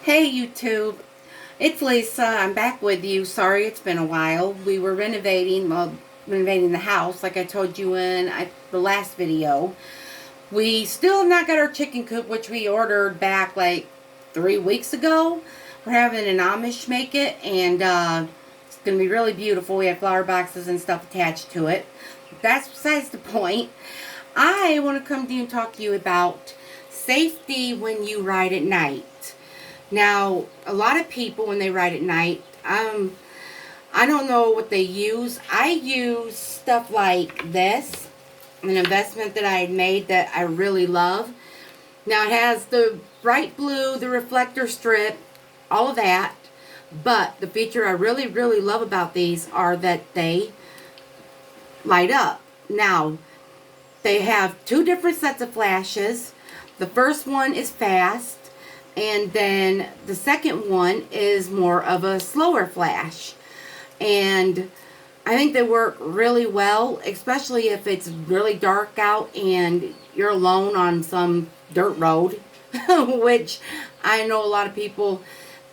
Hey YouTube, it's Lisa. I'm back with you. Sorry it's been a while. We were renovating the house like I told you in the last video. We still have not got our chicken coop, which we ordered back like 3 weeks ago. We're having an Amish make it, and it's going to be really beautiful. We have flower boxes and stuff attached to it. That's besides the point. I want to come to you and talk to you about safety when you ride at night. Now, a lot of people, when they ride at night, I don't know what they use. I use stuff like this, an investment that I had made that I really love. Now, it has the bright blue, the reflector strip, all of that. But the feature I really, really love about these are that they light up. Now, they have two different sets of flashes. The first one is fast. And then the second one is more of a slower flash. And I think they work really well, especially if it's really dark out and you're alone on some dirt road, which I know a lot of people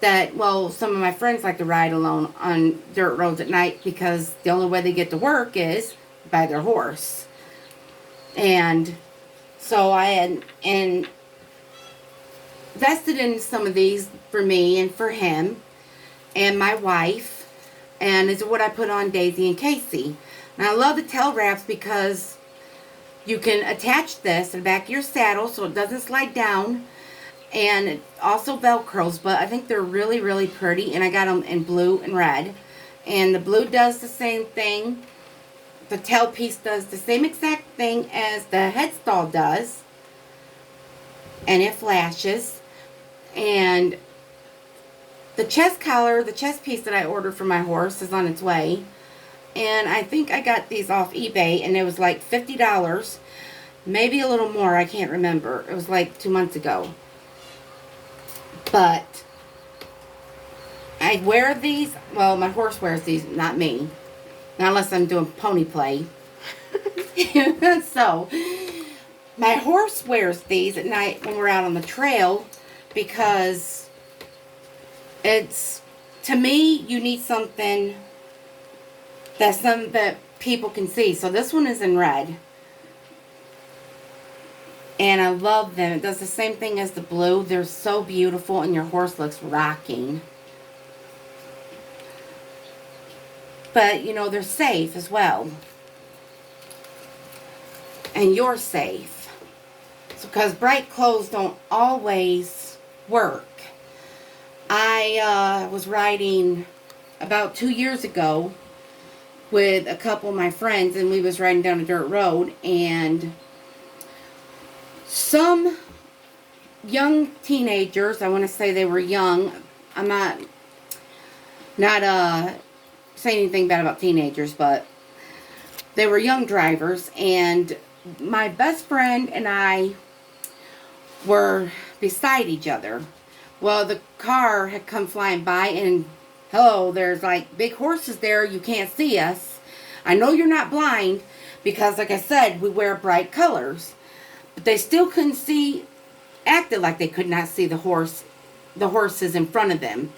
that, well, some of my friends like to ride alone on dirt roads at night because the only way they get to work is by their horse. And so I had, invested in some of these for me and for him and my wife, and it's what I put on Daisy and Casey. And I love the tail wraps because you can attach this to the back of your saddle so it doesn't slide down, and it also velcros, but I think they're really, really pretty, and I got them in blue and red. And the blue does the same thing. The tail piece does the same exact thing as the headstall does, and it flashes. And the chest collar, the chest piece that I ordered for my horse is on its way. And I think I got these off eBay, and it was like $50. Maybe a little more, I can't remember. It was like 2 months ago. But I wear these, well, my horse wears these, not me. Not unless I'm doing pony play. So, my horse wears these at night when we're out on the trail, because it's, to me, you need something that people can see. So this one is in red, and I love them. It does the same thing as the blue. They're so beautiful, and your horse looks rocking. But, you know, they're safe as well. And you're safe. Because bright clothes don't always work. I was riding about 2 years ago with a couple of my friends, and we was riding down a dirt road, and some young teenagers, I want to say they were young, I'm not saying anything bad about teenagers, but they were young drivers, and my best friend and I were beside each other. Well, the car had come flying by, and hello, there's like big horses there. You can't see us. I know you're not blind because, like I said, we wear bright colors. But they still couldn't see, acted like they could not see the horses in front of them.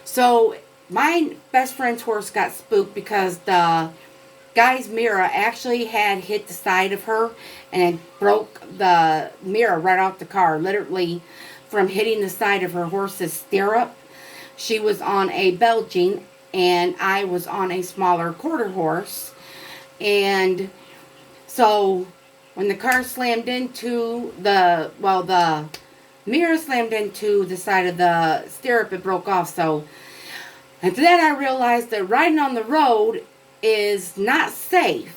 So my best friend's horse got spooked because the guy's mirror actually had hit the side of her and broke the mirror right off the car, literally from hitting the side of her horse's stirrup. She was on a Belgian, and I was on a smaller quarter horse. And so when the car slammed into the mirror slammed into the side of the stirrup, it broke off. So after that, I realized that riding on the road is not safe.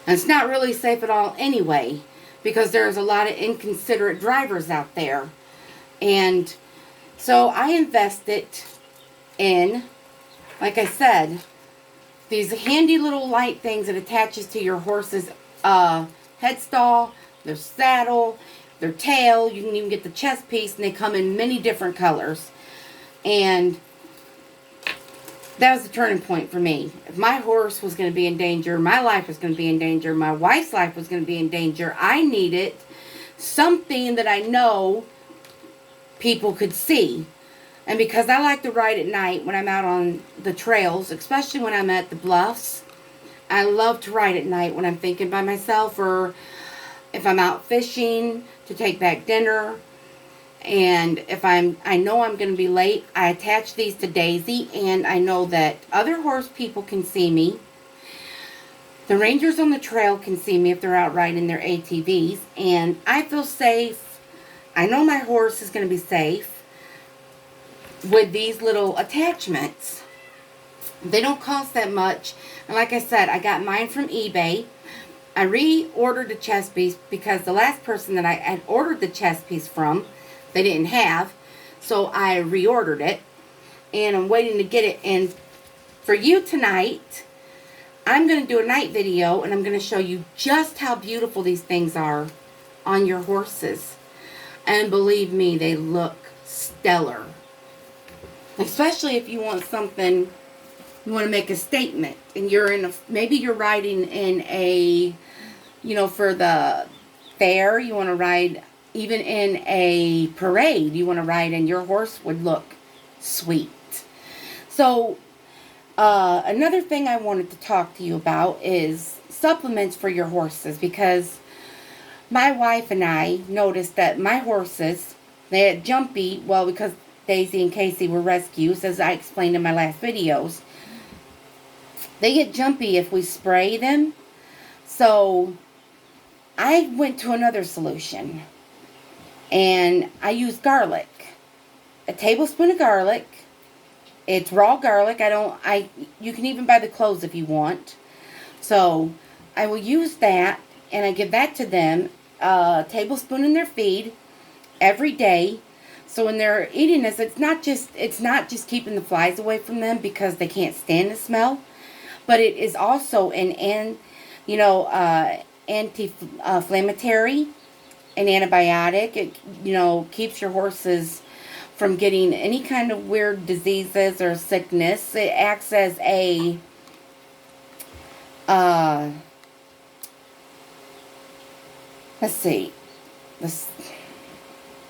And it's not really safe at all anyway, because there's a lot of inconsiderate drivers out there. And so I invested in, like I said, these handy little light things that attaches to your horse's headstall, their saddle, their tail. You can even get the chest piece, and they come in many different colors. And that was the turning point for me. If my horse was going to be in danger, my life was going to be in danger, my wife's life was going to be in danger, I needed something that I know people could see. And because I like to ride at night when I'm out on the trails, especially when I'm at the bluffs, I love to ride at night when I'm thinking by myself, or if I'm out fishing to take back dinner. And if I know I'm going to be late, I attach these to Daisy, and I know that other horse people can see me. The rangers on the trail can see me if they're out riding their ATVs, and I feel safe. I know my horse is going to be safe with these little attachments. They don't cost that much, and like I said, I got mine from eBay. I reordered the chest piece because the last person that I had ordered the chest piece from, they didn't have, so I reordered it, and I'm waiting to get it. And for you tonight, I'm going to do a night video, and I'm going to show you just how beautiful these things are on your horses. And believe me, they look stellar. Especially if you want something, you want to make a statement, and you're in maybe you're riding in a, for the fair, you want to ride, even in a parade, you want to ride, and your horse would look sweet. So, another thing I wanted to talk to you about is supplements for your horses, because my wife and I noticed that my horses, they had jumpy, well, because Daisy and Casey were rescues, as I explained in my last videos. They get jumpy if we spray them. So, I went to another solution. And I use garlic. A tablespoon of garlic. It's raw garlic. You can even buy the cloves if you want. So, I will use that, and I give that to them, a tablespoon in their feed every day. So when they're eating this, it's not just keeping the flies away from them because they can't stand the smell, but it is also an anti-inflammatory, an antibiotic. It keeps your horses from getting any kind of weird diseases or sickness. It acts as a let's see,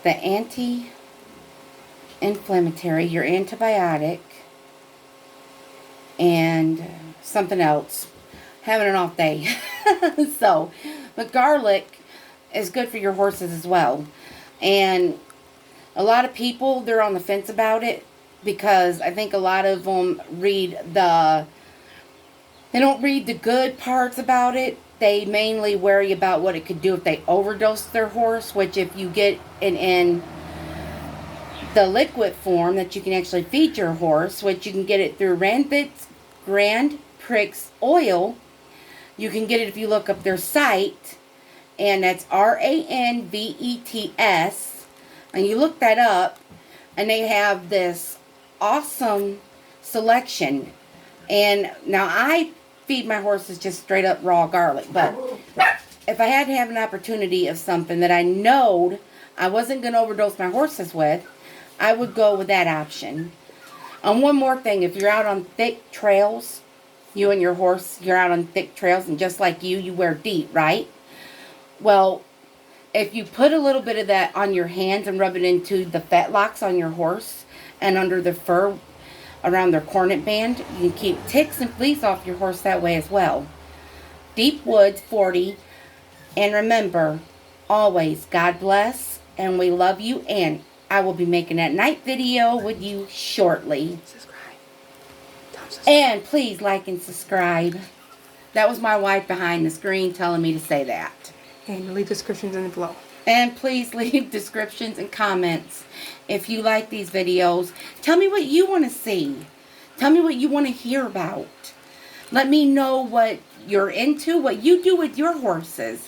the anti-inflammatory, your antibiotic, and something else. Having an off day. So, but garlic is good for your horses as well. And a lot of people, they're on the fence about it, because I think a lot of them they don't read the good parts about it. They mainly worry about what it could do if they overdose their horse, which if you get it in the liquid form that you can actually feed your horse, which you can get it through Ranvants Grand Prix oil. You can get it if you look up their site, and that's RANVETS, and you look that up, and they have this awesome selection. And now I feed my horses just straight up raw garlic, but if I had to have an opportunity of something that I knowed I wasn't going to overdose my horses with, I would go with that option. And one more thing, if you're out on thick trails, you and your horse, you're out on thick trails, and just like you wear DEET, right? Well, if you put a little bit of that on your hands and rub it into the fetlocks on your horse and under the fur around their cornet band, you can keep ticks and fleas off your horse that way as well. Deep Woods 40. And remember, always, God bless, and we love you, and I will be making that night video with you shortly. And please like and subscribe. That was my wife behind the screen telling me to say that. And leave descriptions in the below. And please leave descriptions and comments if you like these videos. Tell me what you want to see. Tell me what you want to hear about. Let me know what you're into, what you do with your horses.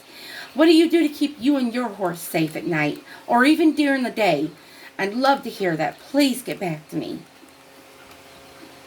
What do you do to keep you and your horse safe at night, or even during the day? I'd love to hear that. Please get back to me.